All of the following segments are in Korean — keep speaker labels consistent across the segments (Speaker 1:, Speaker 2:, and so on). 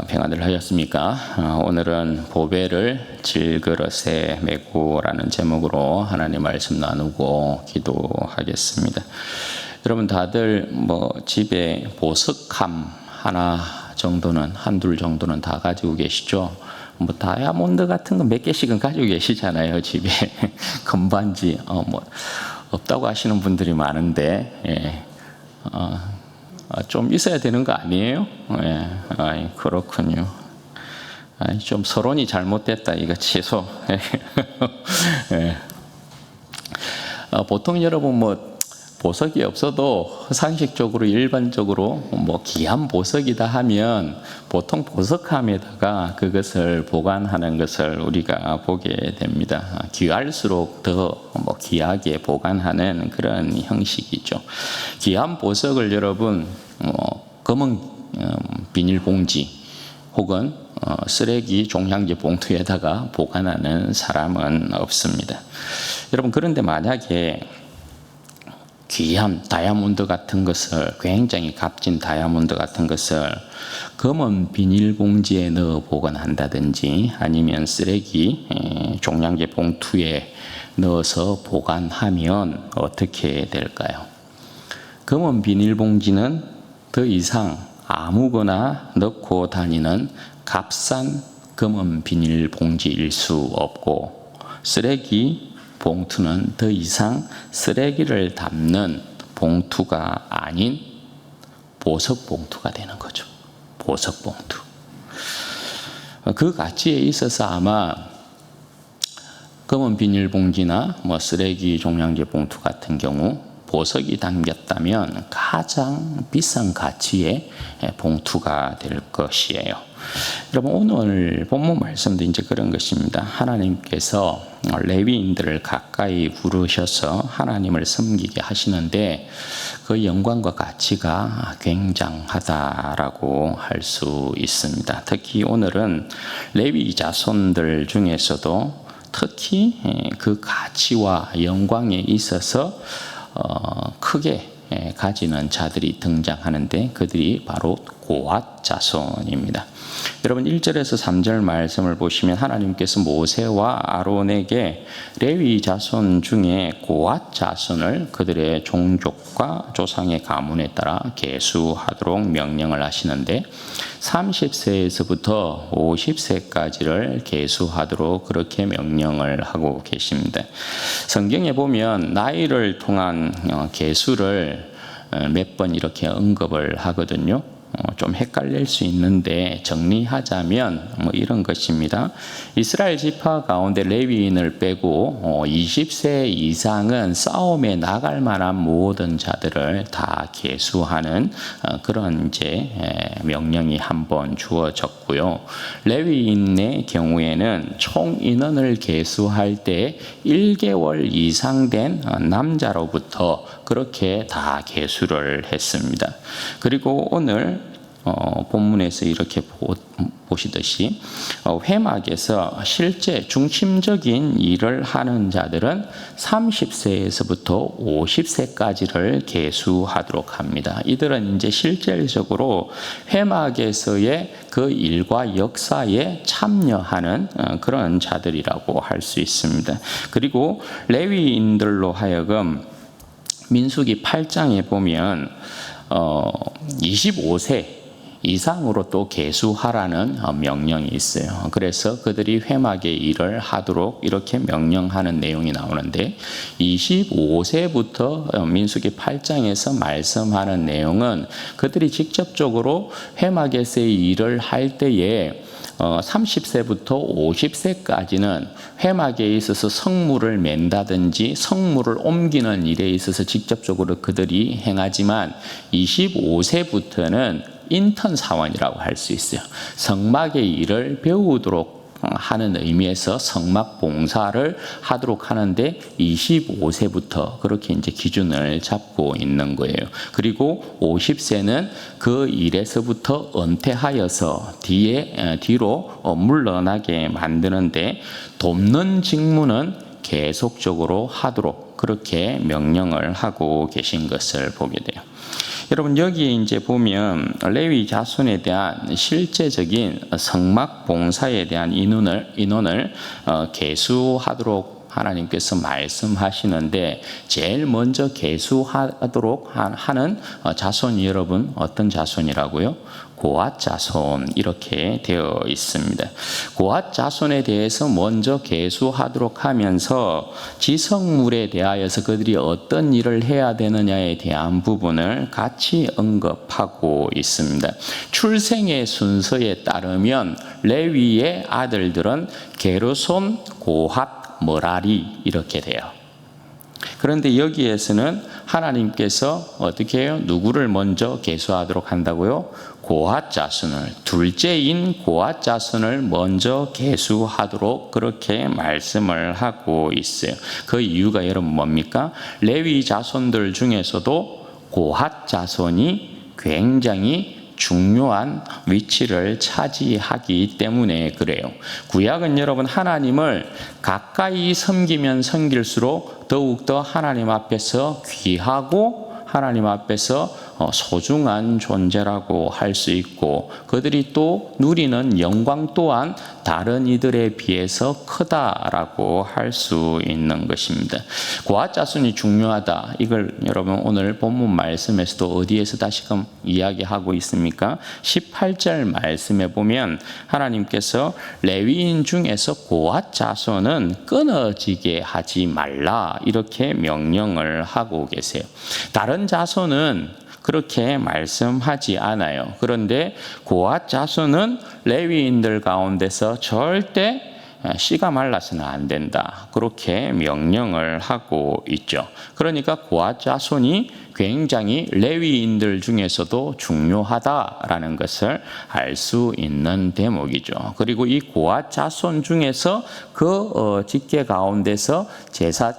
Speaker 1: 평안들 하셨습니까? 오늘은 보배를 질그릇에 메고라는 제목으로 하나님 말씀 나누고 기도하겠습니다. 여러분 다들 집에 보석함 하나 정도는 한둘 정도는 다 가지고 계시죠? 다이아몬드 같은 거 몇 개씩은 가지고 계시잖아요. 집에 금반지 없다고 하시는 분들이 많은데 좀 있어야 되는 거 아니에요? 그렇군요. 좀 서론이 잘못됐다. 이거 취소. 보통 여러분 보석이 없어도 상식적으로 일반적으로 귀한 보석이다 하면 보통 보석함에다가 그것을 보관하는 것을 우리가 보게 됩니다. 귀할수록 더 귀하게 보관하는 그런 형식이죠. 귀한 보석을 여러분 검은 비닐봉지 혹은 쓰레기 종량제 봉투에다가 보관하는 사람은 없습니다. 여러분 그런데 만약에 귀한 다이아몬드 같은 것을, 굉장히 값진 다이아몬드 같은 것을 검은 비닐봉지에 넣어 보관한다든지 아니면 쓰레기 종량제 봉투에 넣어서 보관하면 어떻게 될까요? 검은 비닐봉지는 더 이상 아무거나 넣고 다니는 값싼 검은 비닐봉지일 수 없고, 쓰레기 봉투는 더 이상 쓰레기를 담는 봉투가 아닌 보석 봉투가 되는 거죠. 보석 봉투. 그 가치에 있어서 아마 검은 비닐봉지나 쓰레기 종량제 봉투 같은 경우 보석이 담겼다면 가장 비싼 가치의 봉투가 될 것이에요. 여러분 오늘 본문 말씀도 이제 그런 것입니다. 하나님께서 레위인들을 가까이 부르셔서 하나님을 섬기게 하시는데 그 영광과 가치가 굉장하다라고 할 수 있습니다. 특히 오늘은 레위 자손들 중에서도 특히 그 가치와 영광에 있어서 크게 가지는 자들이 등장하는데 그들이 바로 고앗 자손입니다. 여러분 1절에서 3절 말씀을 보시면 하나님께서 모세와 아론에게 레위 자손 중에 고앗 자손을 그들의 종족과 조상의 가문에 따라 계수하도록 명령을 하시는데 30세에서부터 50세까지를 계수하도록 그렇게 명령을 하고 계십니다. 성경에 보면 나이를 통한 계수를 몇 번 이렇게 언급을 하거든요. 좀 헷갈릴 수 있는데 정리하자면 이런 것입니다. 이스라엘 지파 가운데 레위인을 빼고 20세 이상은 싸움에 나갈 만한 모든 자들을 다 계수하는 그런 이제 명령이 한번 주어졌고요. 레위인의 경우에는 총 인원을 계수할 때 1개월 이상 된 남자로부터 그렇게 다 계수를 했습니다. 그리고 오늘 본문에서 이렇게 보시듯이 회막에서 실제 중심적인 일을 하는 자들은 30세에서부터 50세까지를 계수하도록 합니다. 이들은 이제 실질적으로 회막에서의 그 일과 역사에 참여하는 그런 자들이라고 할 수 있습니다. 그리고 레위인들로 하여금 민수기 8장에 보면 25세 이상으로 또 계수하라는 명령이 있어요. 그래서 그들이 회막의 일을 하도록 이렇게 명령하는 내용이 나오는데 25세부터 민수기 8장에서 말씀하는 내용은 그들이 직접적으로 회막에서의 일을 할 때에 30세부터 50세까지는 회막에 있어서 성물을 맨다든지 성물을 옮기는 일에 있어서 직접적으로 그들이 행하지만 25세부터는 인턴 사원이라고 할 수 있어요. 성막의 일을 배우도록 하는 의미에서 성막 봉사를 하도록 하는데 25세부터 그렇게 이제 기준을 잡고 있는 거예요. 그리고 50세는 그 일에서부터 은퇴하여서 뒤로 물러나게 만드는데 돕는 직무는 계속적으로 하도록 그렇게 명령을 하고 계신 것을 보게 돼요. 여러분 여기에 이제 보면 레위 자손에 대한 실제적인 성막 봉사에 대한 인원을 계수하도록 하나님께서 말씀하시는데 제일 먼저 계수하도록 하는 자손이 여러분 어떤 자손이라고요? 고앗 자손 이렇게 되어 있습니다. 고앗 자손에 대해서 먼저 계수하도록 하면서 지성물에 대하여서 그들이 어떤 일을 해야 되느냐에 대한 부분을 같이 언급하고 있습니다. 출생의 순서에 따르면 레위의 아들들은 게르손, 고앗, 머라리 이렇게 돼요. 그런데 여기에서는 하나님께서 어떻게 해요? 누구를 먼저 계수하도록 한다고요? 고앗 자손을, 둘째인 고앗 자손을 먼저 계수하도록 그렇게 말씀을 하고 있어요. 그 이유가 여러분 뭡니까? 레위 자손들 중에서도 고앗 자손이 굉장히 중요한 위치를 차지하기 때문에 그래요. 구약은 여러분 하나님을 가까이 섬기면 섬길수록 더욱더 하나님 앞에서 귀하고 하나님 앞에서 소중한 존재라고 할 수 있고 그들이 또 누리는 영광 또한 다른 이들에 비해서 크다라고 할 수 있는 것입니다. 고앗 자손이 중요하다. 이걸 여러분 오늘 본문 말씀에서도 어디에서 다시금 이야기하고 있습니까? 18절 말씀에 보면 하나님께서 레위인 중에서 고앗 자손은 끊어지게 하지 말라 이렇게 명령을 하고 계세요. 다른 자손은 그렇게 말씀하지 않아요. 그런데 고앗 자손은 레위인들 가운데서 절대 씨가 말라서는 안 된다. 그렇게 명령을 하고 있죠. 그러니까 고앗 자손이 굉장히 레위인들 중에서도 중요하다라는 것을 알 수 있는 대목이죠. 그리고 이 고앗 자손 중에서 그 직계 가운데서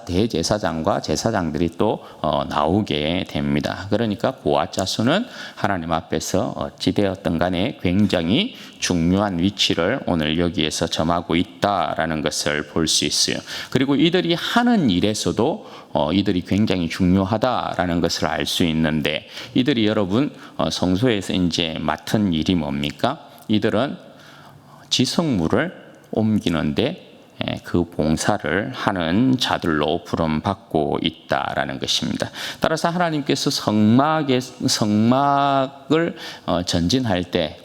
Speaker 1: 대제사장과 제사장들이 또 나오게 됩니다. 그러니까 고앗 자손은 하나님 앞에서 어찌되었든 간에 굉장히 중요한 위치를 오늘 여기에서 점하고 있다라는 것을 볼 수 있어요. 그리고 이들이 하는 일에서도 이들이 굉장히 중요하다라는 것을 알 수 있는데 이들이 여러분 성소에서 이제 맡은 일이 뭡니까? 이들은 지성물을 옮기는데 그 봉사를 하는 자들로 부름받고 있다라는 것입니다. 따라서 하나님께서 성막을 전진할 때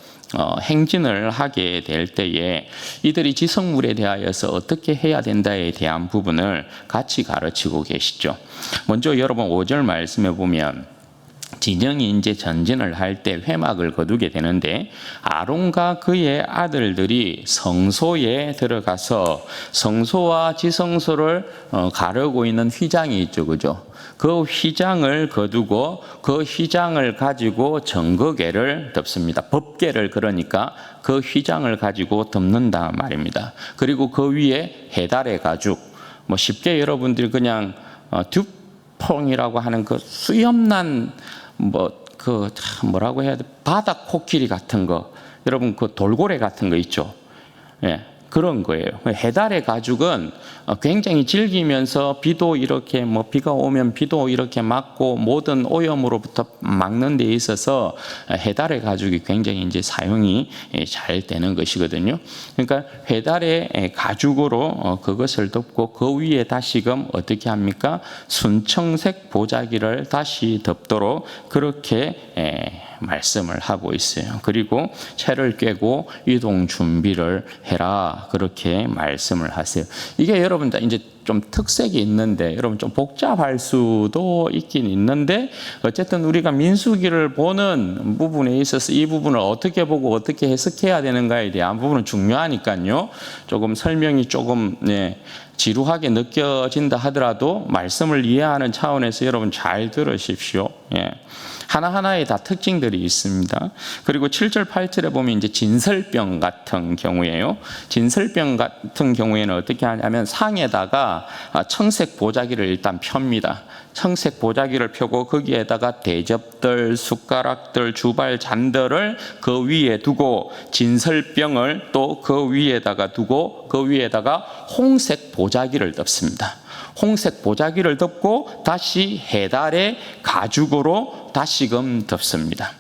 Speaker 1: 행진을 하게 될 때에 이들이 지성물에 대하여서 어떻게 해야 된다에 대한 부분을 같이 가르치고 계시죠. 먼저 여러분 5절 말씀에 보면 진영이 이제 전진을 할 때 회막을 거두게 되는데 아론과 그의 아들들이 성소에 들어가서 성소와 지성소를 가르고 있는 휘장이 있죠, 그죠? 그 휘장을 거두고 그 휘장을 가지고 정거개를 덮습니다. 법궤를 그러니까 그 휘장을 가지고 덮는다 말입니다. 그리고 그 위에 해달의 가죽, 뭐 쉽게 여러분들이 그냥 듀퐁이라고 하는 그 수염난 뭐라고 해야 돼? 바닥 코끼리 같은 거, 여러분 그 돌고래 같은 거 있죠? 예. 그런 거예요. 해달의 가죽은 굉장히 질기면서 비도 이렇게 비가 오면 비도 이렇게 막고 모든 오염으로부터 막는 데 있어서 해달의 가죽이 굉장히 이제 사용이 잘 되는 것이거든요. 그러니까 해달의 가죽으로 그것을 덮고 그 위에 다시금 어떻게 합니까? 순청색 보자기를 다시 덮도록 그렇게 말씀을 하고 있어요. 그리고 채를 꿰고 이동 준비를 해라 그렇게 말씀을 하세요. 이게 여러분 이제 좀 특색이 있는데 여러분 좀 복잡할 수도 있긴 있는데 어쨌든 우리가 민수기를 보는 부분에 있어서 이 부분을 어떻게 보고 어떻게 해석해야 되는가에 대한 부분은 중요하니까요. 조금 설명이 조금 지루하게 느껴진다 하더라도 말씀을 이해하는 차원에서 여러분 잘 들으십시오. 하나하나에 다 특징들이 있습니다. 그리고 7절, 8절에 보면 이제 진설병 같은 경우에요. 진설병 같은 경우에는 어떻게 하냐면 상에다가 청색 보자기를 일단 펴니다. 청색 보자기를 펴고 거기에다가 대접들, 숟가락들, 주발, 잔들을 그 위에 두고 진설병을 또 그 위에다가 두고 그 위에다가 홍색 보자기를 덮습니다. 홍색 보자기를 덮고 다시 해달의 가죽으로 다시금 덮습니다.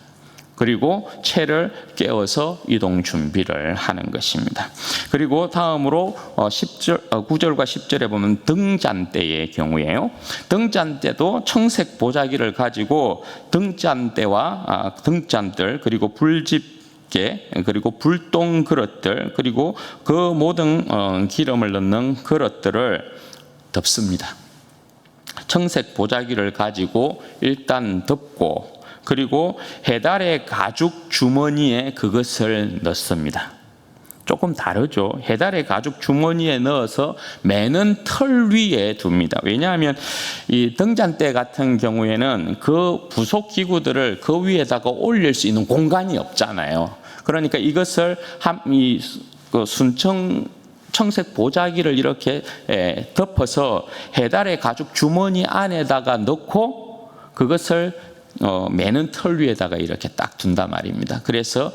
Speaker 1: 그리고 채를 깨워서 이동 준비를 하는 것입니다. 그리고 다음으로 9절과 10절에 보면 등잔대의 경우에요. 등잔대도 청색 보자기를 가지고 등잔대와 등잔들 그리고 불집게 그리고 불똥 그릇들 그리고 그 모든 기름을 넣는 그릇들을 덮습니다. 청색 보자기를 가지고 일단 덮고 그리고 해달의 가죽 주머니에 그것을 넣습니다. 조금 다르죠. 해달의 가죽 주머니에 넣어서 매는 털 위에 둡니다. 왜냐하면 이 등잔대 같은 경우에는 그 부속 기구들을 그 위에다가 올릴 수 있는 공간이 없잖아요. 그러니까 이것을 청색 보자기를 이렇게 덮어서 해달의 가죽 주머니 안에다가 넣고 그것을 매는 털 위에다가 이렇게 딱 둔단 말입니다. 그래서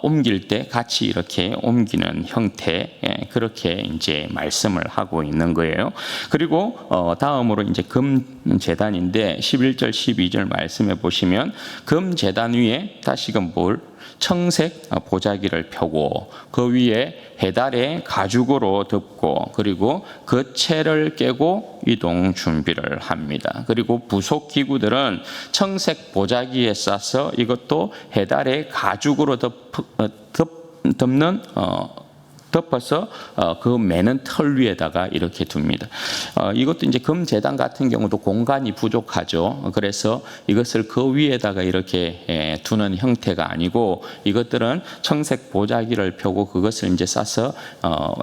Speaker 1: 옮길 때 같이 이렇게 옮기는 형태 그렇게 이제 말씀을 하고 있는 거예요. 그리고 다음으로 이제 금제단인데 11절 12절 말씀해 보시면 금제단 위에 다시금 청색 보자기를 펴고 그 위에 해달의 가죽으로 덮고 그리고 그 채를 깨고 이동 준비를 합니다. 그리고 부속 기구들은 청색 보자기에 싸서 이것도 해달의 가죽으로 덮어서 그 매는 털 위에다가 이렇게 둡니다. 이것도 이제 금제단 같은 경우도 공간이 부족하죠. 그래서 이것을 그 위에다가 이렇게 두는 형태가 아니고 이것들은 청색 보자기를 펴고 그것을 이제 싸서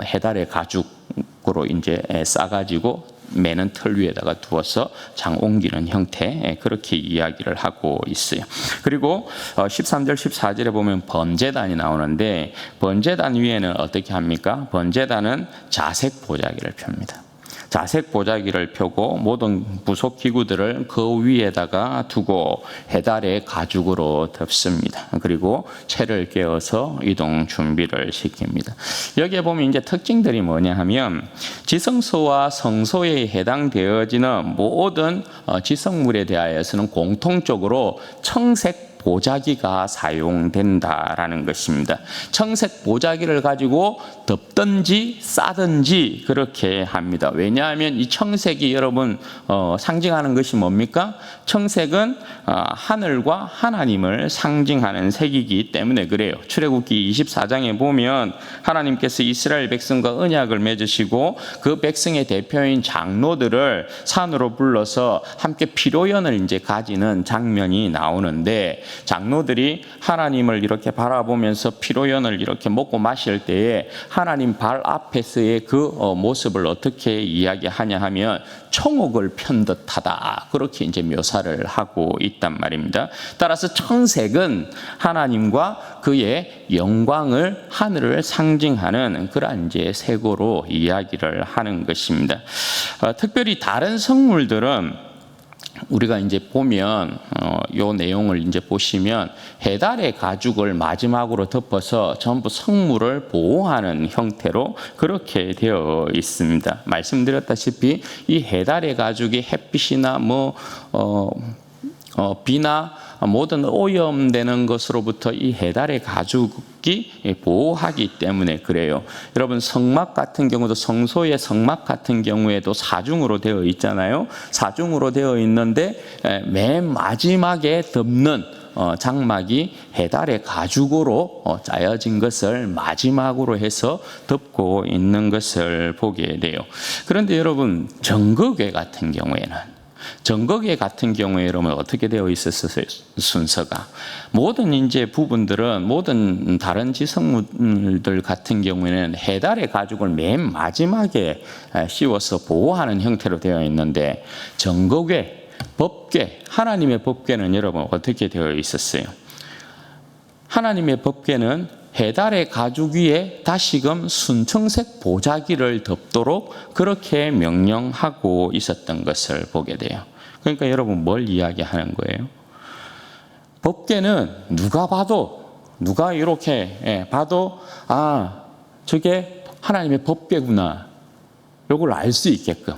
Speaker 1: 해달의 가죽으로 이제 싸가지고 매는 털 위에다가 두어서 장 옮기는 형태 그렇게 이야기를 하고 있어요. 그리고 13절 14절에 보면 번제단이 나오는데 번제단 위에는 어떻게 합니까? 번제단은 자색 보자기를 펴니다. 자색 보자기를 펴고 모든 부속 기구들을 그 위에다가 두고 해달의 가죽으로 덮습니다. 그리고 채를 깨어서 이동 준비를 시킵니다. 여기에 보면 이제 특징들이 뭐냐 하면 지성소와 성소에 해당되어지는 모든 지성물에 대하여서는 공통적으로 청색 보자기가 사용된다라는 것입니다. 청색 보자기를 가지고 덮든지 싸든지 그렇게 합니다. 왜냐하면 이 청색이 여러분 상징하는 것이 뭡니까? 청색은 하늘과 하나님을 상징하는 색이기 때문에 그래요. 출애굽기 24장에 보면 하나님께서 이스라엘 백성과 언약을 맺으시고 그 백성의 대표인 장로들을 산으로 불러서 함께 피로연을 이제 가지는 장면이 나오는데 장로들이 하나님을 이렇게 바라보면서 피로연을 이렇게 먹고 마실 때에 하나님 발 앞에서의 그 모습을 어떻게 이야기하냐 하면 청옥을 편 듯하다 그렇게 이제 묘사를 하고 있단 말입니다. 따라서 청색은 하나님과 그의 영광을 하늘을 상징하는 그러한 이제 색으로 이야기를 하는 것입니다. 특별히 다른 성물들은 우리가 이제 보면 요 내용을 이제 보시면 해달의 가죽을 마지막으로 덮어서 전부 성물을 보호하는 형태로 그렇게 되어 있습니다. 말씀드렸다시피 이 해달의 가죽이 햇빛이나 비나 모든 오염되는 것으로부터 이 해달의 가죽이 보호하기 때문에 그래요. 여러분 성막 같은 경우도 성소의 성막 같은 경우에도 사중으로 되어 있잖아요. 사중으로 되어 있는데 맨 마지막에 덮는 장막이 해달의 가죽으로 짜여진 것을 마지막으로 해서 덮고 있는 것을 보게 돼요. 그런데 여러분 정거궤 같은 경우에 여러분 어떻게 되어 있었어요? 순서가 모든 이제 부분들은 모든 다른 지성물들 같은 경우에는 해달의 가죽을 맨 마지막에 씌워서 보호하는 형태로 되어 있는데 정거궤, 법궤, 하나님의 법궤는 여러분 어떻게 되어 있었어요? 하나님의 법궤는 해달의 가죽 위에 다시금 순청색 보자기를 덮도록 그렇게 명령하고 있었던 것을 보게 돼요. 그러니까 여러분 뭘 이야기하는 거예요? 법궤는 누가 이렇게 봐도 저게 하나님의 법궤구나. 이걸 알 수 있게끔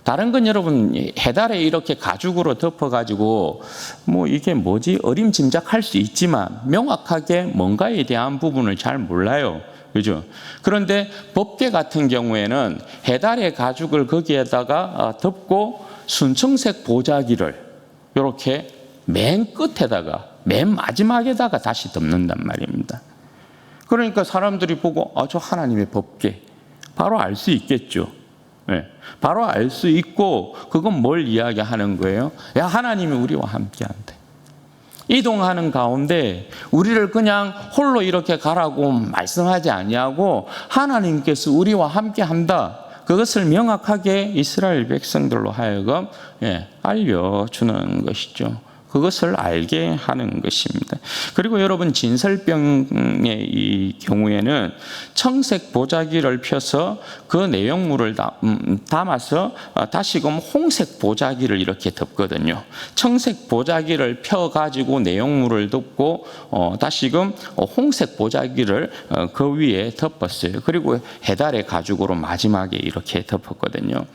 Speaker 1: 다른 건 여러분 해달에 이렇게 가죽으로 덮어가지고 뭐 이게 뭐지 어림짐작할 수 있지만 명확하게 뭔가에 대한 부분을 잘 몰라요. 그죠? 그런데 법궤 같은 경우에는 해달의 가죽을 거기에다가 덮고 순청색 보자기를 이렇게 맨 끝에다가 맨 마지막에다가 다시 덮는단 말입니다. 그러니까 사람들이 보고 저 하나님의 법궤 바로 알 수 있겠죠. 네, 바로 알 수 있고 그건 뭘 이야기하는 거예요? 야, 하나님이 우리와 함께한대. 이동하는 가운데 우리를 그냥 홀로 이렇게 가라고 말씀하지 아니하고 하나님께서 우리와 함께한다. 그것을 명확하게 이스라엘 백성들로 하여금 알려주는 것이죠. 그것을 알게 하는 것입니다. 그리고 여러분 진설병의 이 경우에는 청색 보자기를 펴서 그 내용물을 담아서 다시금 홍색 보자기를 이렇게 덮거든요. 청색 보자기를 펴가지고 내용물을 덮고 다시금 홍색 보자기를 그 위에 덮었어요. 그리고 해달의 가죽으로 마지막에 이렇게 덮었거든요.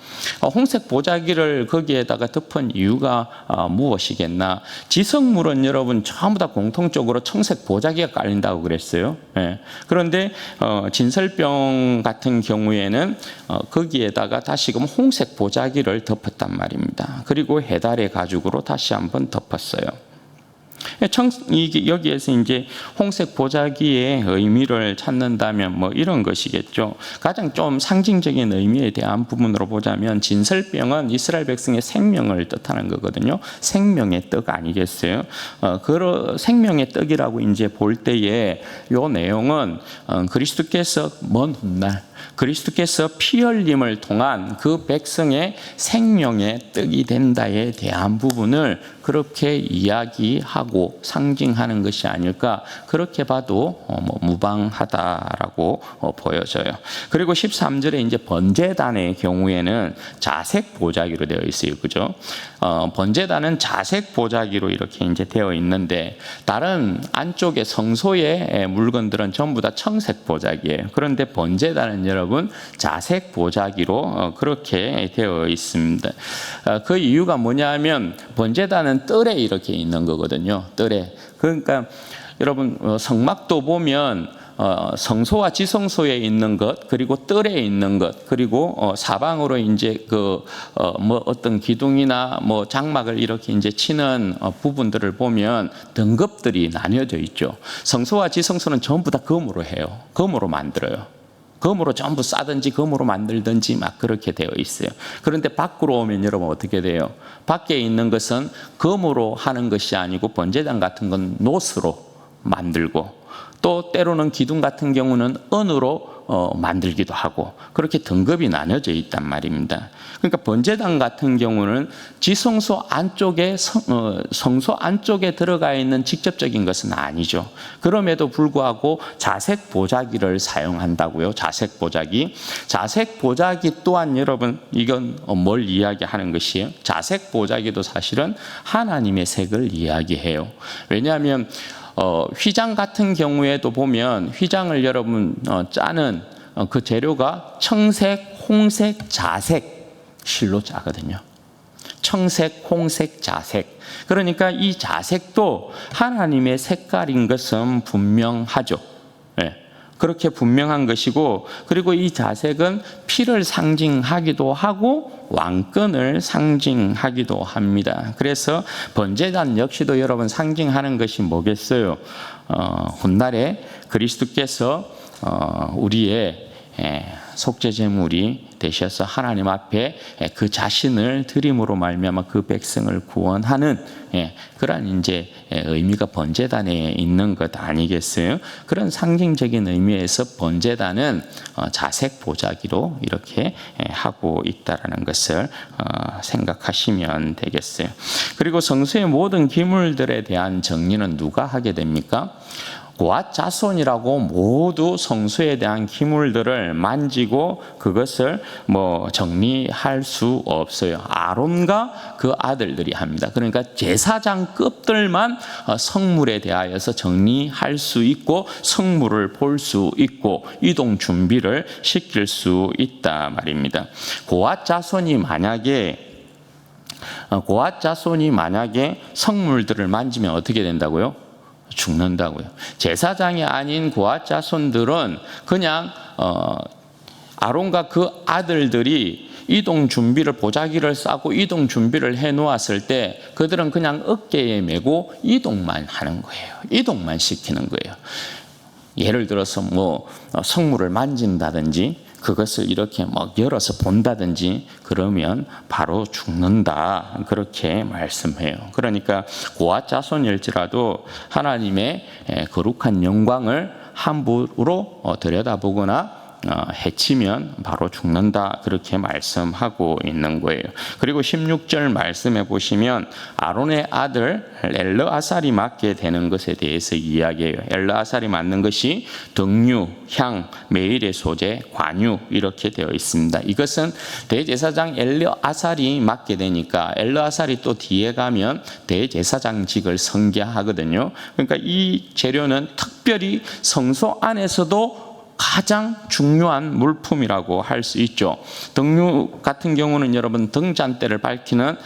Speaker 1: 홍색 보자기를 거기에다가 덮은 이유가 무엇이겠나? 지성물은 여러분 전부 다 공통적으로 청색 보자기가 깔린다고 그랬어요. 그런데 진설병 같은 경우에는 거기에다가 다시금 홍색 보자기를 덮었단 말입니다. 그리고 해달의 가죽으로 다시 한번 덮었어요. 여기에서 이제 홍색 보자기의 의미를 찾는다면 뭐 이런 것이겠죠. 가장 좀 상징적인 의미에 대한 부분으로 보자면 진설병은 이스라엘 백성의 생명을 뜻하는 거거든요. 생명의 떡 아니겠어요? 그 생명의 떡이라고 이제 볼 때에 요 내용은 그리스도께서 먼 훗날 그리스도께서 피 흘림을 통한 그 백성의 생명의 떡이 된다에 대한 부분을 그렇게 이야기하고 상징하는 것이 아닐까, 그렇게 봐도 무방하다라고 보여져요. 그리고 13절에 이제 번제단의 경우에는 자색 보자기로 되어 있어요. 그죠? 번제단은 자색 보자기로 이렇게 이제 되어 있는데 다른 안쪽에 성소의 물건들은 전부 다 청색 보자기예요. 그런데 번제단은 여러분 자색 보자기로 그렇게 되어 있습니다. 그 이유가 뭐냐면 번제단은 뜰에 이렇게 있는 거거든요. 뜰에. 그러니까 여러분 성막도 보면 성소와 지성소에 있는 것, 그리고 뜰에 있는 것, 그리고 사방으로 이제 어떤 기둥이나 장막을 이렇게 이제 치는 부분들을 보면 등급들이 나뉘어져 있죠. 성소와 지성소는 전부 다 금으로 해요. 금으로 만들어요. 금으로 전부 싸든지 금으로 만들든지 막 그렇게 되어 있어요. 그런데 밖으로 오면 여러분 어떻게 돼요? 밖에 있는 것은 금으로 하는 것이 아니고 번제단 같은 건 노스로 만들고 또 때로는 기둥 같은 경우는 은으로 만들기도 하고 그렇게 등급이 나눠져 있단 말입니다. 그러니까 번제단 같은 경우는 지성소 안쪽에 성소 안쪽에 들어가 있는 직접적인 것은 아니죠. 그럼에도 불구하고 자색 보자기를 사용한다고요. 자색 보자기. 자색 보자기 또한 여러분 이건 뭘 이야기하는 것이에요? 자색 보자기도 사실은 하나님의 색을 이야기해요. 왜냐하면 휘장 같은 경우에도 보면 휘장을 여러분 짜는 그 재료가 청색, 홍색, 자색 실로 짜거든요. 청색, 홍색, 자색. 그러니까 이 자색도 하나님의 색깔인 것은 분명하죠. 그렇게 분명한 것이고, 그리고 이 자색은 피를 상징하기도 하고 왕권을 상징하기도 합니다. 그래서 번제단 역시도 여러분 상징하는 것이 뭐겠어요? 훗날에 그리스도께서 우리의 속죄제물이 되셔서 하나님 앞에 그 자신을 드림으로 말미암아 그 백성을 구원하는 그런 이제 의미가 번제단에 있는 것 아니겠어요? 그런 상징적인 의미에서 번제단은 자색 보자기로 이렇게 하고 있다라는 것을 생각하시면 되겠어요. 그리고 성소의 모든 기물들에 대한 정리는 누가 하게 됩니까? 고앗 자손이라고 모두 성소에 대한 기물들을 만지고 그것을 정리할 수 없어요. 아론과 그 아들들이 합니다. 그러니까 제사장급들만 성물에 대하여서 정리할 수 있고 성물을 볼 수 있고 이동 준비를 시킬 수 있다 말입니다. 고앗 자손이 만약에 성물들을 만지면 어떻게 된다고요? 죽는다고요. 제사장이 아닌 고앗 자손들은 그냥 아론과 그 아들들이 이동 준비를 보자기를 싸고 이동 준비를 해 놓았을 때 그들은 그냥 어깨에 메고 이동만 하는 거예요. 이동만 시키는 거예요. 예를 들어서 성물을 만진다든지 그것을 이렇게 열어서 본다든지 그러면 바로 죽는다. 그렇게 말씀해요. 그러니까 고앗 자손일지라도 하나님의 거룩한 영광을 함부로 들여다보거나 해치면 바로 죽는다. 그렇게 말씀하고 있는 거예요. 그리고 16절 말씀해 보시면 아론의 아들 엘르아살이 맡게 되는 것에 대해서 이야기해요. 엘르아살이 맡는 것이 등유, 향, 메일의 소재, 관유 이렇게 되어 있습니다. 이것은 대제사장 엘르아살이 맡게 되니까 엘르아살이 또 뒤에 가면 대제사장직을 선계하거든요. 그러니까 이 재료는 특별히 성소 안에서도 가장 중요한 물품이라고 할 수 있죠. 등유 같은 경우는 여러분 등잔대를 밝히는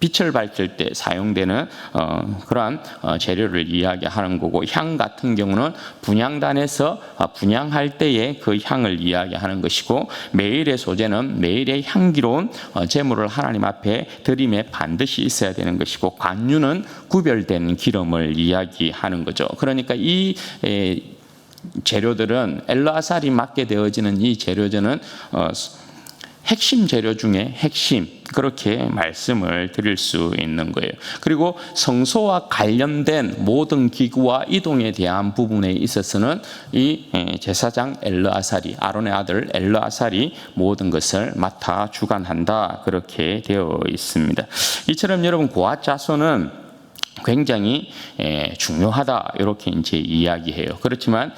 Speaker 1: 빛을 밝힐 때 사용되는 그러한 재료를 이야기하는 거고, 향 같은 경우는 분향단에서 분향할 때의 그 향을 이야기하는 것이고, 메일의 소재는 메일의 향기로운 제물을 하나님 앞에 드림에 반드시 있어야 되는 것이고, 관유는 구별된 기름을 이야기하는 거죠. 그러니까 이 재료들은 엘르아살이 맡게 되어지는 이 재료들은 핵심 재료 중에 핵심, 그렇게 말씀을 드릴 수 있는 거예요. 그리고 성소와 관련된 모든 기구와 이동에 대한 부분에 있어서는 이 제사장 엘르아살이, 아론의 아들 엘르아살이 모든 것을 맡아 주관한다. 그렇게 되어 있습니다. 이처럼 여러분 고앗 자손은 굉장히 중요하다. 이렇게 이제 이야기해요. 그렇지만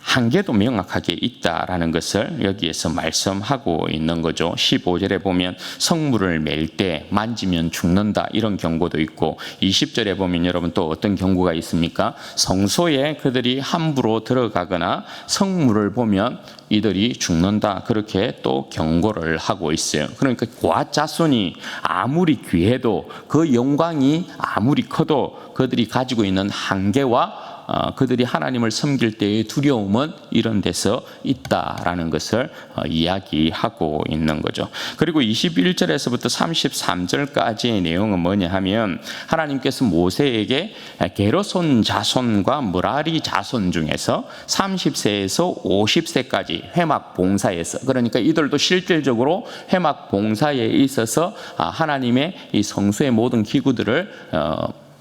Speaker 1: 한계도 명확하게 있다라는 것을 여기에서 말씀하고 있는 거죠. 15절에 보면 성물을 맬 때 만지면 죽는다 이런 경고도 있고, 20절에 보면 여러분 또 어떤 경고가 있습니까? 성소에 그들이 함부로 들어가거나 성물을 보면 이들이 죽는다, 그렇게 또 경고를 하고 있어요. 그러니까 고앗 자손이 아무리 귀해도, 그 영광이 아무리 커도 그들이 가지고 있는 한계와 그들이 하나님을 섬길 때의 두려움은 이런 데서 있다라는 것을 이야기하고 있는 거죠. 그리고 21절에서부터 33절까지의 내용은 뭐냐 하면, 하나님께서 모세에게 게르손 자손과 므라리 자손 중에서 30세에서 50세까지 회막 봉사에서, 그러니까 이들도 실질적으로 회막 봉사에 있어서 하나님의 이 성소의 모든 기구들을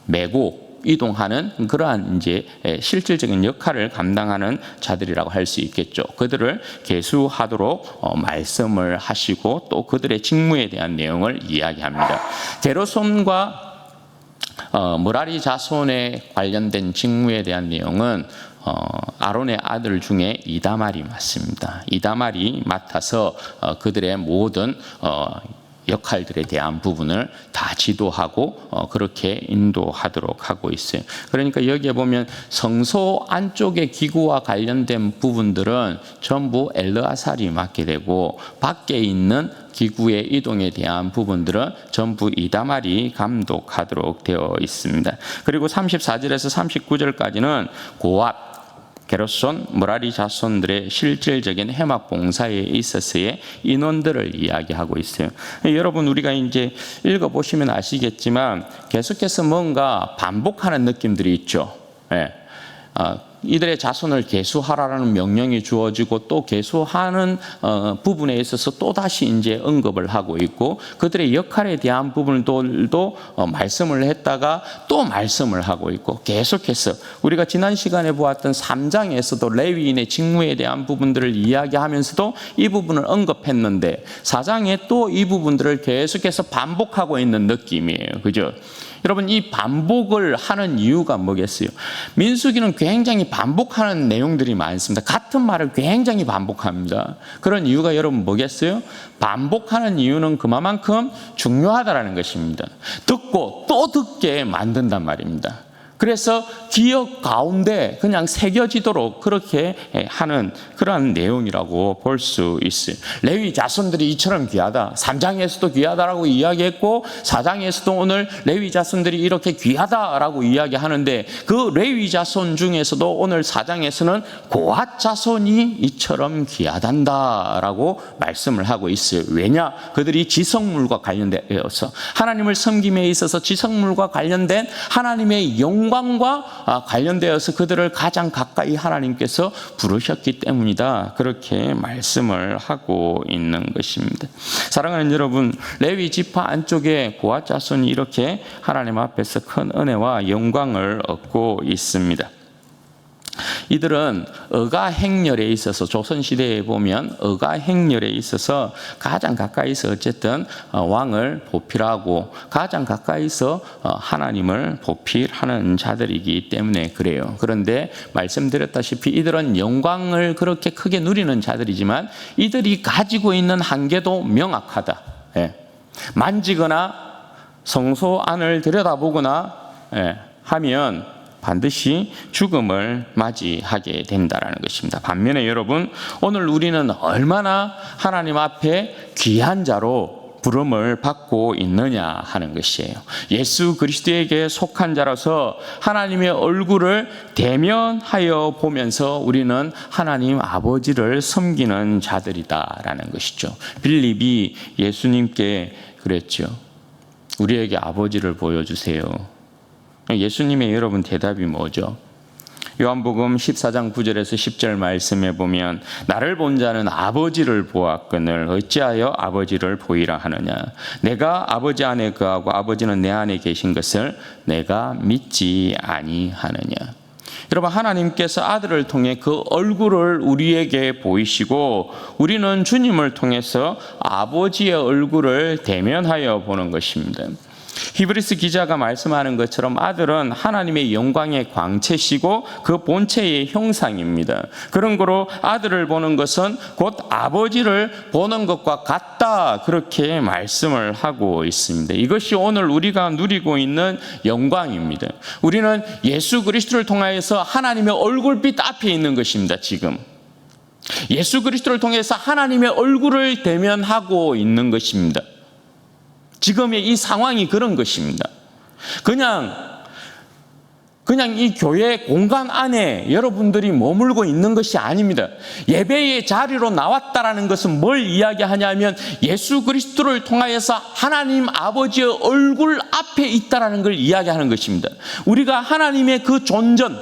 Speaker 1: 메고 이동하는 그러한 이제 실질적인 역할을 감당하는 자들이라고 할 수 있겠죠. 그들을 계수하도록 말씀을 하시고 또 그들의 직무에 대한 내용을 이야기합니다. 게르손과 므라리 자손에 관련된 직무에 대한 내용은 아론의 아들 중에 이다말이 맡습니다. 이다말이 맡아서 그들의 모든 역할들에 대한 부분을 다 지도하고 그렇게 인도하도록 하고 있어요. 그러니까 여기에 보면 성소 안쪽의 기구와 관련된 부분들은 전부 엘르아살이 맡게 되고, 밖에 있는 기구의 이동에 대한 부분들은 전부 이다말이 감독하도록 되어 있습니다. 그리고 34절에서 39절까지는 고앗, 게르손, 므라리 자손들의 실질적인 회막 봉사에 있어서의 인원들을 이야기하고 있어요. 여러분, 우리가 이제 읽어보시면 아시겠지만 계속해서 뭔가 반복하는 느낌들이 있죠. 이들의 자손을 계수하라는 명령이 주어지고 또 계수하는 부분에 있어서 또다시 이제 언급을 하고 있고 그들의 역할에 대한 부분들도 말씀을 했다가 또 말씀을 하고 있고 계속해서 우리가 지난 시간에 보았던 3장에서도 레위인의 직무에 대한 부분들을 이야기하면서도 이 부분을 언급했는데 4장에 또 이 부분들을 계속해서 반복하고 있는 느낌이에요. 그죠? 여러분 이 반복을 하는 이유가 뭐겠어요? 민수기는 굉장히 반복하는 내용들이 많습니다. 같은 말을 굉장히 반복합니다. 그런 이유가 여러분 뭐겠어요? 반복하는 이유는 그만큼 중요하다는 것입니다. 듣고 또 듣게 만든단 말입니다. 그래서 기억 가운데 그냥 새겨지도록 그렇게 하는 그러한 내용이라고 볼 수 있어요. 레위 자손들이 이처럼 귀하다. 3장에서도 귀하다라고 이야기했고 4장에서도 오늘 레위 자손들이 이렇게 귀하다라고 이야기하는데 그 레위 자손 중에서도 오늘 4장에서는 고핫 자손이 이처럼 귀하단다라고 말씀을 하고 있어요. 왜냐? 그들이 지성물과 관련되어서 하나님을 섬김에 있어서 지성물과 관련된 하나님의 영광과 관련되어서 그들을 가장 가까이 하나님께서 부르셨기 때문이다. 그렇게 말씀을 하고 있는 것입니다. 사랑하는 여러분, 레위 지파 안쪽에 고핫 자손이 이렇게 하나님 앞에서 큰 은혜와 영광을 얻고 있습니다. 이들은 어가 행렬에 있어서 조선시대에 보면 어가 행렬에 있어서 가장 가까이서 어쨌든 왕을 보필하고 가장 가까이서 하나님을 보필하는 자들이기 때문에 그래요. 그런데 말씀드렸다시피 이들은 영광을 그렇게 크게 누리는 자들이지만 이들이 가지고 있는 한계도 명확하다. 만지거나 성소 안을 들여다보거나 하면 반드시 죽음을 맞이하게 된다는 것입니다. 반면에 여러분, 오늘 우리는 얼마나 하나님 앞에 귀한 자로 부름을 받고 있느냐 하는 것이에요. 예수 그리스도에게 속한 자라서 하나님의 얼굴을 대면하여 보면서 우리는 하나님 아버지를 섬기는 자들이다라는 것이죠. 빌립이 예수님께 그랬죠. 우리에게 아버지를 보여주세요. 예수님의 여러분 대답이 뭐죠? 요한복음 14장 9절에서 10절 말씀에 보면 나를 본 자는 아버지를 보았거늘 어찌하여 아버지를 보이라 하느냐. 내가 아버지 안에 거하고 아버지는 내 안에 계신 것을 내가 믿지 아니하느냐. 여러분 하나님께서 아들을 통해 그 얼굴을 우리에게 보이시고 우리는 주님을 통해서 아버지의 얼굴을 대면하여 보는 것입니다. 히브리스 기자가 말씀하는 것처럼 아들은 하나님의 영광의 광채시고 그 본체의 형상입니다. 그런 거로 아들을 보는 것은 곧 아버지를 보는 것과 같다 그렇게 말씀을 하고 있습니다. 이것이 오늘 우리가 누리고 있는 영광입니다. 우리는 예수 그리스도를 통하여서 하나님의 얼굴빛 앞에 있는 것입니다. 지금 예수 그리스도를 통해서 하나님의 얼굴을 대면하고 있는 것입니다. 지금의 이 상황이 그런 것입니다. 그냥 이 교회 공간 안에 여러분들이 머물고 있는 것이 아닙니다. 예배의 자리로 나왔다라는 것은 뭘 이야기하냐면 예수 그리스도를 통하여서 하나님 아버지의 얼굴 앞에 있다라는 걸 이야기하는 것입니다. 우리가 하나님의 그 존전,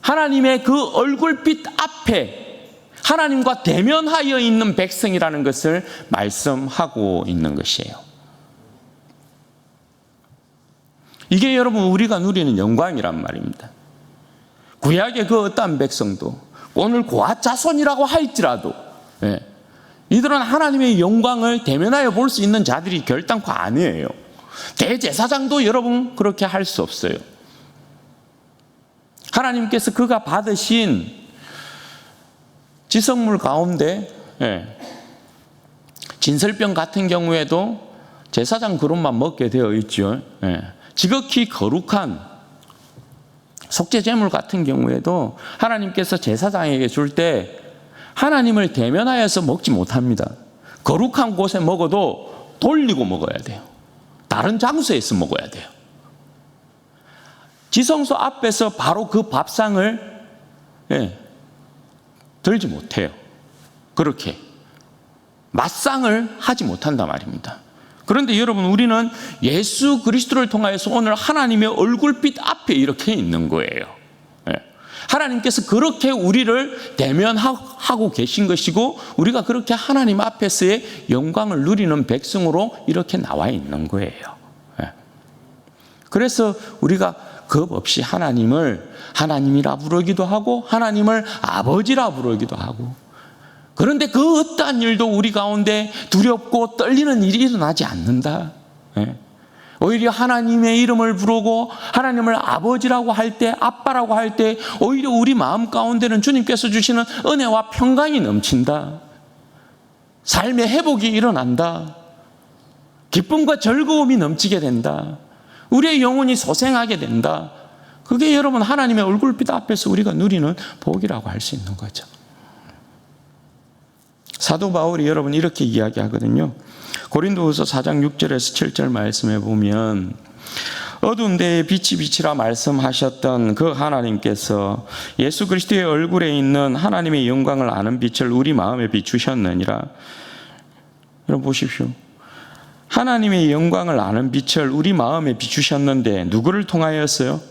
Speaker 1: 하나님의 그 얼굴빛 앞에 하나님과 대면하여 있는 백성이라는 것을 말씀하고 있는 것이에요. 이게 여러분 우리가 누리는 영광이란 말입니다. 구약의 그 어떠한 백성도 오늘 고핫 자손이라고 할지라도 이들은 하나님의 영광을 대면하여 볼 수 있는 자들이 결단코 아니에요. 대제사장도 여러분 그렇게 할 수 없어요. 하나님께서 그가 받으신 지성물 가운데 진설병 같은 경우에도 제사장 그릇만 먹게 되어 있죠. 지극히 거룩한 속죄제물 같은 경우에도 하나님께서 제사장에게 줄 때 하나님을 대면하여서 먹지 못합니다. 거룩한 곳에 먹어도 돌리고 먹어야 돼요. 다른 장소에서 먹어야 돼요. 지성소 앞에서 바로 그 밥상을 들지 못해요. 그렇게 맞상을 하지 못한단 말입니다. 그런데 여러분 우리는 예수 그리스도를 통하여서 오늘 하나님의 얼굴빛 앞에 이렇게 있는 거예요. 하나님께서 그렇게 우리를 대면하고 계신 것이고 우리가 그렇게 하나님 앞에서의 영광을 누리는 백성으로 이렇게 나와 있는 거예요. 그래서 우리가 겁 없이 하나님을 하나님이라 부르기도 하고 하나님을 아버지라 부르기도 하고, 그런데 그 어떠한 일도 우리 가운데 두렵고 떨리는 일이 일어나지 않는다. 오히려 하나님의 이름을 부르고 하나님을 아버지라고 할 때, 아빠라고 할 때 오히려 우리 마음 가운데는 주님께서 주시는 은혜와 평강이 넘친다. 삶의 회복이 일어난다. 기쁨과 즐거움이 넘치게 된다. 우리의 영혼이 소생하게 된다. 그게 여러분 하나님의 얼굴빛 앞에서 우리가 누리는 복이라고 할 수 있는 거죠. 사도 바울이 여러분 이렇게 이야기하거든요. 고린도후서 4장 6절에서 7절 말씀에 보면 어두운 데에 빛이 빛이라 말씀하셨던 그 하나님께서 예수 그리스도의 얼굴에 있는 하나님의 영광을 아는 빛을 우리 마음에 비추셨느니라. 여러분 보십시오. 하나님의 영광을 아는 빛을 우리 마음에 비추셨는데 누구를 통하여였어요?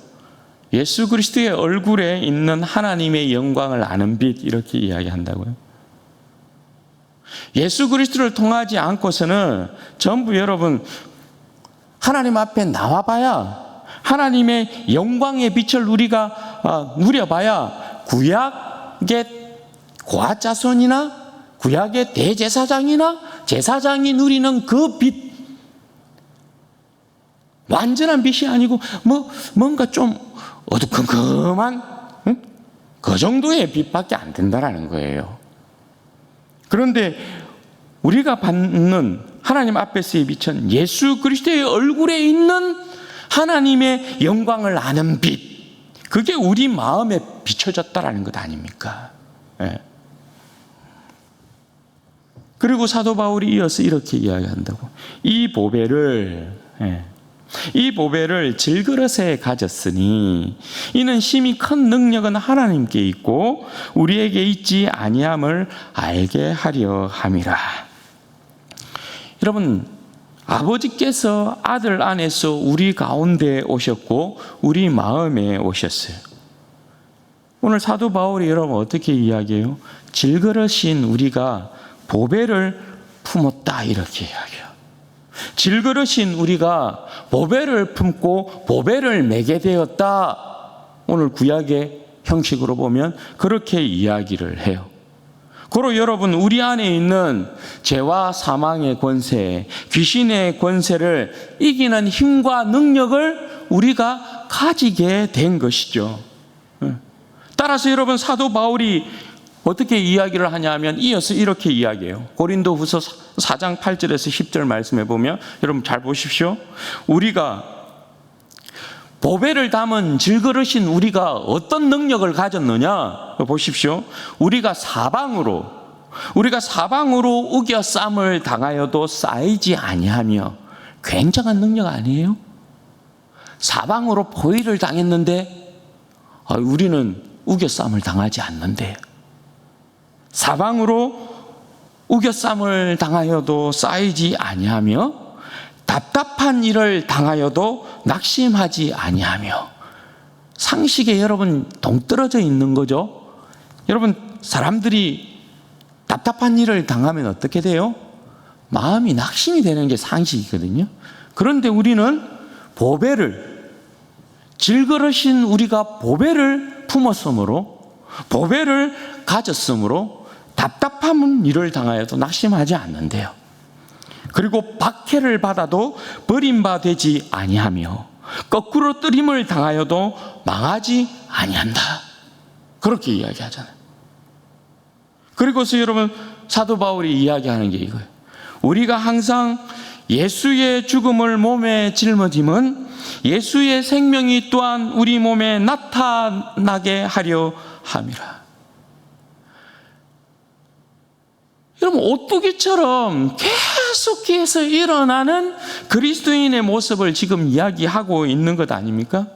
Speaker 1: 예수 그리스도의 얼굴에 있는 하나님의 영광을 아는 빛, 이렇게 이야기한다고요. 예수 그리스도를 통하지 않고서는 전부 여러분 하나님 앞에 나와봐야, 하나님의 영광의 빛을 우리가 누려봐야 구약의 고아자손이나 구약의 대제사장이나 제사장이 누리는 그 빛, 완전한 빛이 아니고 뭔가 좀 어두컴컴한 그 정도의 빛밖에 안 된다라는 거예요. 그런데 우리가 받는 하나님 앞에서의 빛은 예수 그리스도의 얼굴에 있는 하나님의 영광을 아는 빛, 그게 우리 마음에 비춰졌다라는 것 아닙니까? 그리고 사도 바울이 이어서 이렇게 이야기한다고. 이 보배를 질그릇에 가졌으니 이는 심히 큰 능력은 하나님께 있고 우리에게 있지 아니함을 알게 하려 함이라. 여러분, 아버지께서 아들 안에서 우리 가운데 오셨고 우리 마음에 오셨어요. 오늘 사도 바울이 여러분 어떻게 이야기해요? 질그릇인 우리가 보배를 품었다, 이렇게 이야기해요. 질그릇인 우리가 보배를 품고 보배를 매게 되었다. 오늘 구약의 형식으로 보면 그렇게 이야기를 해요. 그리고 여러분, 우리 안에 있는 죄와 사망의 권세, 귀신의 권세를 이기는 힘과 능력을 우리가 가지게 된 것이죠. 따라서 여러분, 사도 바울이 어떻게 이야기를 하냐면 이어서 이렇게 이야기해요. 고린도후서 4장 8절에서 10절 말씀해 보면 여러분 잘 보십시오. 우리가 보배를 담은 질그릇인 우리가 어떤 능력을 가졌느냐 보십시오. 우리가 사방으로 우겨쌈을 당하여도 쌓이지 아니하며, 굉장한 능력 아니에요? 사방으로 포위를 당했는데 우리는 우겨쌈을 당하지 않는데, 사방으로 우겨쌈을 당하여도 쌓이지 아니하며 답답한 일을 당하여도 낙심하지 아니하며. 상식에 여러분 동떨어져 있는 거죠. 여러분, 사람들이 답답한 일을 당하면 어떻게 돼요? 마음이 낙심이 되는 게 상식이거든요. 그런데 우리는 질그릇인 우리가 보배를 품었으므로, 보배를 가졌으므로 답답한 일을 당하여도 낙심하지 않는데요. 그리고 박해를 받아도 버림받지 아니하며 거꾸로 뜨림을 당하여도 망하지 아니한다. 그렇게 이야기하잖아요. 그리고서 여러분, 사도 바울이 이야기하는 게 이거예요. 우리가 항상 예수의 죽음을 몸에 짊어짐은 예수의 생명이 또한 우리 몸에 나타나게 하려 함이라. 여러분, 오뚜기처럼 계속해서 일어나는 그리스도인의 모습을 지금 이야기하고 있는 것 아닙니까?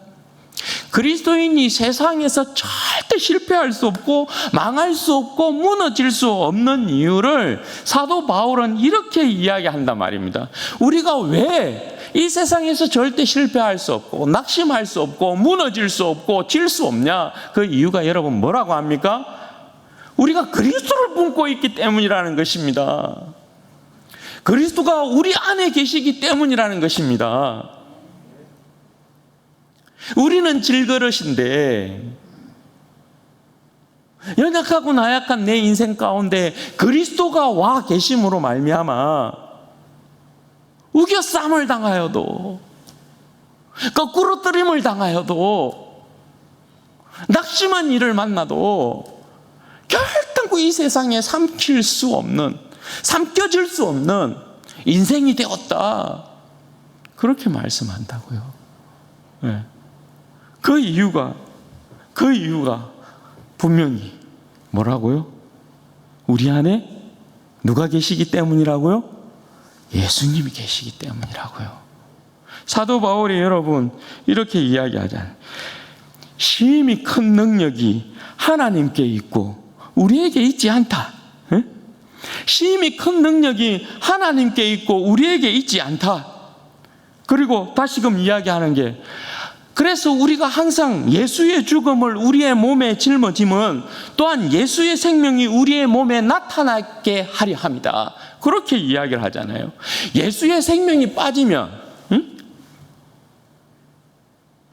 Speaker 1: 그리스도인이 세상에서 절대 실패할 수 없고 망할 수 없고 무너질 수 없는 이유를 사도 바울은 이렇게 이야기한단 말입니다. 우리가 왜 이 세상에서 절대 실패할 수 없고 낙심할 수 없고 무너질 수 없고 질 수 없냐? 그 이유가 여러분 뭐라고 합니까? 우리가 그리스도를 품고 있기 때문이라는 것입니다. 그리스도가 우리 안에 계시기 때문이라는 것입니다. 우리는 질그릇인데 연약하고 나약한 내 인생 가운데 그리스도가 와 계심으로 말미암아 우겨쌈을 당하여도 거꾸로 뜨림을 당하여도 낙심한 일을 만나도 결단코 이 세상에 삼킬 수 없는, 삼켜질 수 없는 인생이 되었다, 그렇게 말씀한다고요. 네. 그 이유가 분명히 뭐라고요? 우리 안에 누가 계시기 때문이라고요? 예수님이 계시기 때문이라고요. 사도 바울이 여러분 이렇게 이야기하잖아요. 심히 큰 능력이 하나님께 있고 우리에게 있지 않다. 에? 심히 큰 능력이 하나님께 있고 우리에게 있지 않다. 그리고 다시금 이야기하는 게, 그래서 우리가 항상 예수의 죽음을 우리의 몸에 짊어짐은 또한 예수의 생명이 우리의 몸에 나타나게 하려 합니다. 그렇게 이야기를 하잖아요. 예수의 생명이 빠지면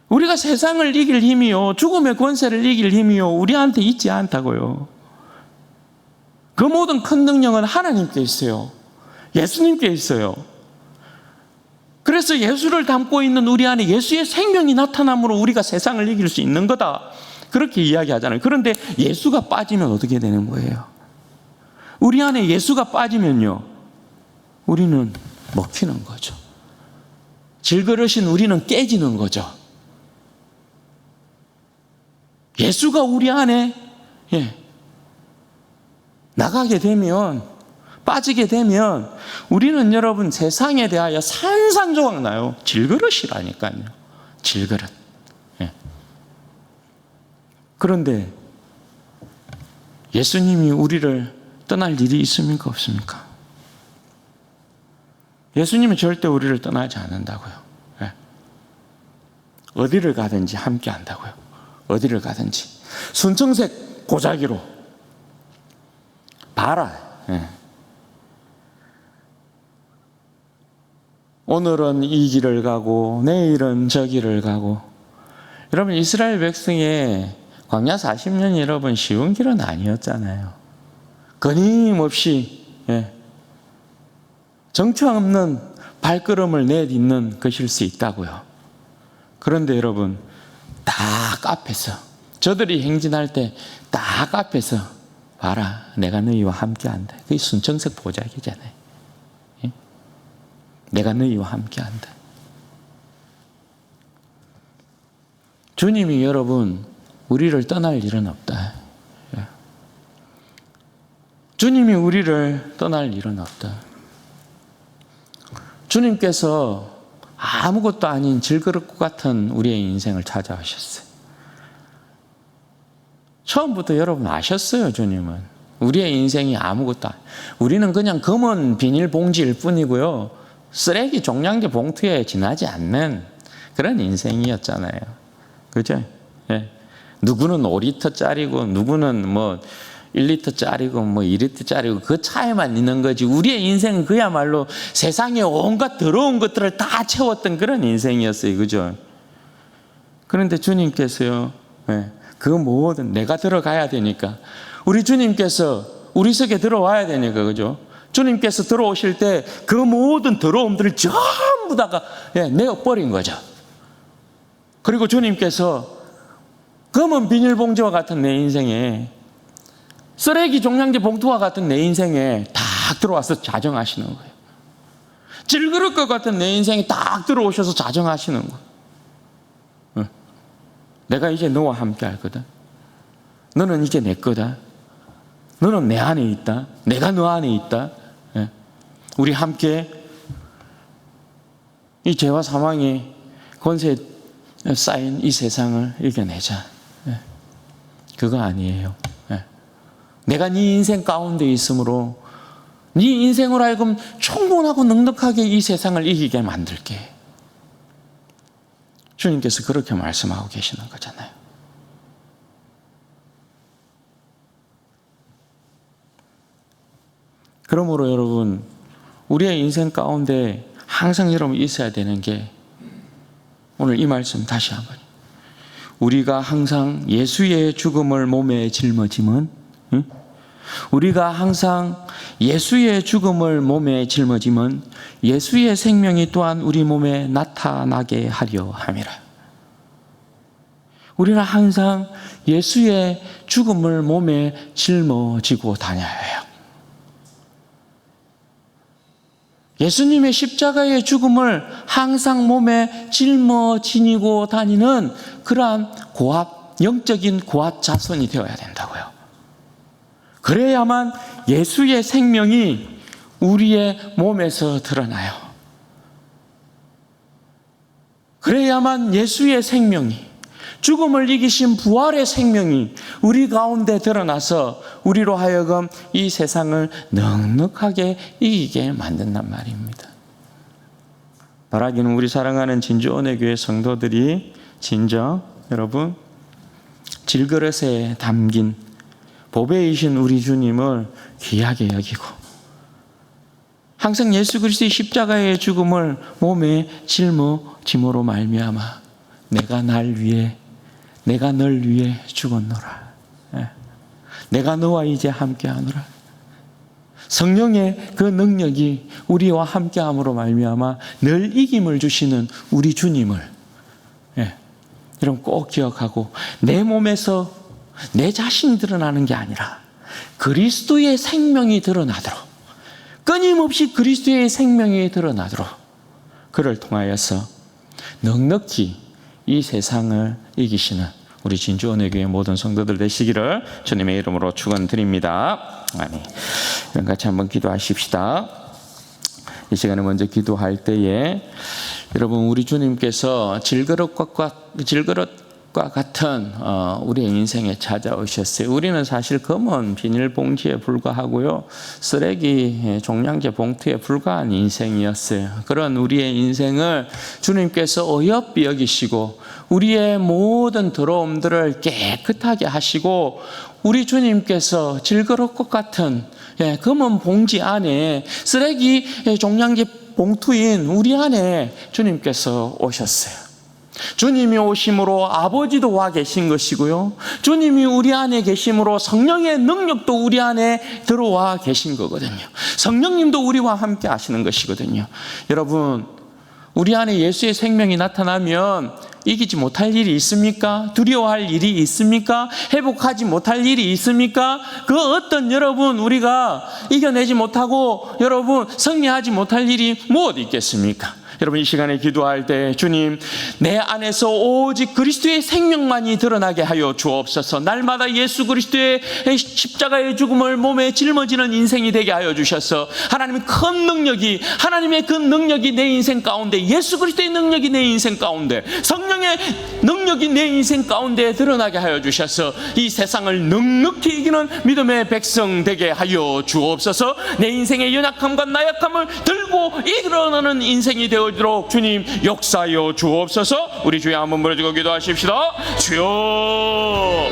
Speaker 1: 우리가 세상을 이길 힘이요, 죽음의 권세를 이길 힘이요, 우리한테 있지 않다고요. 그 모든 큰 능력은 하나님께 있어요. 예수님께 있어요. 그래서 예수를 담고 있는 우리 안에 예수의 생명이 나타남으로 우리가 세상을 이길 수 있는 거다, 그렇게 이야기하잖아요. 그런데 예수가 빠지면 어떻게 되는 거예요? 우리 안에 예수가 빠지면요, 우리는 먹히는 거죠. 질그릇인 우리는 깨지는 거죠. 예수가 우리 안에 나가게 되면, 빠지게 되면 우리는 여러분 세상에 대하여 산산조각 나요. 질그릇이라니까요. 질그릇. 그런데 예수님이 우리를 떠날 일이 있습니까? 없습니까? 예수님은 절대 우리를 떠나지 않는다고요. 어디를 가든지 함께 한다고요. 어디를 가든지. 순청색 고자기로 봐라. 오늘은 이 길을 가고 내일은 저 길을 가고. 여러분, 이스라엘 백성의 광야 40년이 여러분 쉬운 길은 아니었잖아요. 끊임없이 정처 없는 발걸음을 내딛는 것일 수 있다고요. 그런데 여러분, 딱 앞에서, 저들이 행진할 때 딱 앞에서 봐라, 내가 너희와 함께한다. 그게 순청색 보자기잖아요. 내가 너희와 함께한다. 주님이 여러분 우리를 떠날 일은 없다. 주님이 우리를 떠날 일은 없다. 주님께서 아무것도 아닌 질그릇 같은 우리의 인생을 찾아오셨어요. 처음부터 여러분 아셨어요. 주님은 우리의 인생이 아무것도 아니에요. 우리는 그냥 검은 비닐봉지일 뿐이고요, 쓰레기 종량제 봉투에 지나지 않는 그런 인생이었잖아요. 그죠? 누구는 5리터짜리고 누구는 뭐 1리터짜리고 뭐 2리터짜리고 그 차이만 있는 거지, 우리의 인생은 그야말로 세상에 온갖 더러운 것들을 다 채웠던 그런 인생이었어요. 그죠? 그런데 주님께서요, 그 모든, 내가 들어가야 되니까, 우리 주님께서 우리 속에 들어와야 되니까, 그죠? 주님께서 들어오실 때 그 모든 더러움들을 전부 다가 내어버린 거죠. 그리고 주님께서 검은 비닐봉지와 같은 내 인생에, 쓰레기 종량제 봉투와 같은 내 인생에 딱 들어와서 자정하시는 거예요. 질그릇과 같은 내 인생에 딱 들어오셔서 자정하시는 거예요. 내가 이제 너와 함께 할 거다. 너는 이제 내 거다. 너는 내 안에 있다. 내가 너 안에 있다. 우리 함께 이 죄와 사망의 권세에 쌓인 이 세상을 이겨내자. 그거 아니에요. 내가 네 인생 가운데 있으므로 네 인생으로 하여금 충분하고 넉넉하게 이 세상을 이기게 만들게. 주님께서 그렇게 말씀하고 계시는 거잖아요. 그러므로 여러분, 우리의 인생 가운데 항상 여러분 있어야 되는 게, 오늘 이 말씀 다시 한번, 우리가 항상 예수의 죽음을 몸에 짊어짐은, 우리가 항상 예수의 죽음을 몸에 짊어짐은 예수의 생명이 또한 우리 몸에 나타나게 하려 함이라. 우리는 항상 예수의 죽음을 몸에 짊어지고 다녀야 해요. 예수님의 십자가의 죽음을 항상 몸에 짊어지고 다니는 그러한 영적인 고압 자손이 되어야 된다고요. 그래야만 예수의 생명이 우리의 몸에서 드러나요. 그래야만 예수의 생명이, 죽음을 이기신 부활의 생명이 우리 가운데 드러나서 우리로 하여금 이 세상을 넉넉하게 이기게 만든단 말입니다. 바라기는 우리 사랑하는 진주언혜교회 성도들이 진정 여러분 질그릇에 담긴 보배이신 우리 주님을 귀하게 여기고 항상 예수 그리스도의 십자가의 죽음을 몸에 짊어짐으로 말미암아 내가 널 위해 죽었노라. 내가 너와 이제 함께하노라. 성령의 그 능력이 우리와 함께함으로 말미암아 늘 이김을 주시는 우리 주님을 여러분 꼭 기억하고, 내 몸에서 내 자신이 드러나는 게 아니라 그리스도의 생명이 드러나도록, 끊임없이 그리스도의 생명이 드러나도록 그를 통하여서 넉넉히 이 세상을 이기시는 우리 진주언혜교회 모든 성도들 되시기를 주님의 이름으로 축원드립니다. 아멘. 그럼 같이 한번 기도하십시다. 이 시간에 먼저 기도할 때에 여러분, 우리 주님께서 질그릇과 같은 우리의 인생에 찾아오셨어요. 우리는 사실 검은 비닐봉지에 불과하고요, 쓰레기 종량제 봉투에 불과한 인생이었어요. 그런 우리의 인생을 주님께서 어여삐 여기시고 우리의 모든 더러움들을 깨끗하게 하시고, 우리 주님께서 질그릇과 같은 검은 봉지 안에 쓰레기 종량제 봉투인 우리 안에 주님께서 오셨어요. 주님이 오심으로 아버지도 와 계신 것이고요, 주님이 우리 안에 계심으로 성령의 능력도 우리 안에 들어와 계신 거거든요. 성령님도 우리와 함께 하시는 것이거든요. 여러분, 우리 안에 예수의 생명이 나타나면 이기지 못할 일이 있습니까? 두려워할 일이 있습니까? 회복하지 못할 일이 있습니까? 그 어떤 여러분 우리가 이겨내지 못하고 여러분 승리하지 못할 일이 무엇 있겠습니까? 여러분, 이 시간에 기도할 때 주님, 내 안에서 오직 그리스도의 생명만이 드러나게 하여 주옵소서. 날마다 예수 그리스도의 십자가의 죽음을 몸에 짊어지는 인생이 되게 하여 주셔서 하나님의 큰 능력이, 하나님의 그 능력이 내 인생 가운데, 예수 그리스도의 능력이 내 인생 가운데, 성령의 능력이 내 인생 가운데 드러나게 하여 주셔서 이 세상을 넉넉히 이기는 믿음의 백성 되게 하여 주옵소서. 내 인생의 연약함과 나약함을 들고 일어나는 인생이 되어 도록 주님 역사하여 주옵소서. 우리 주여 한번 부르짖고 기도하십시다. 주여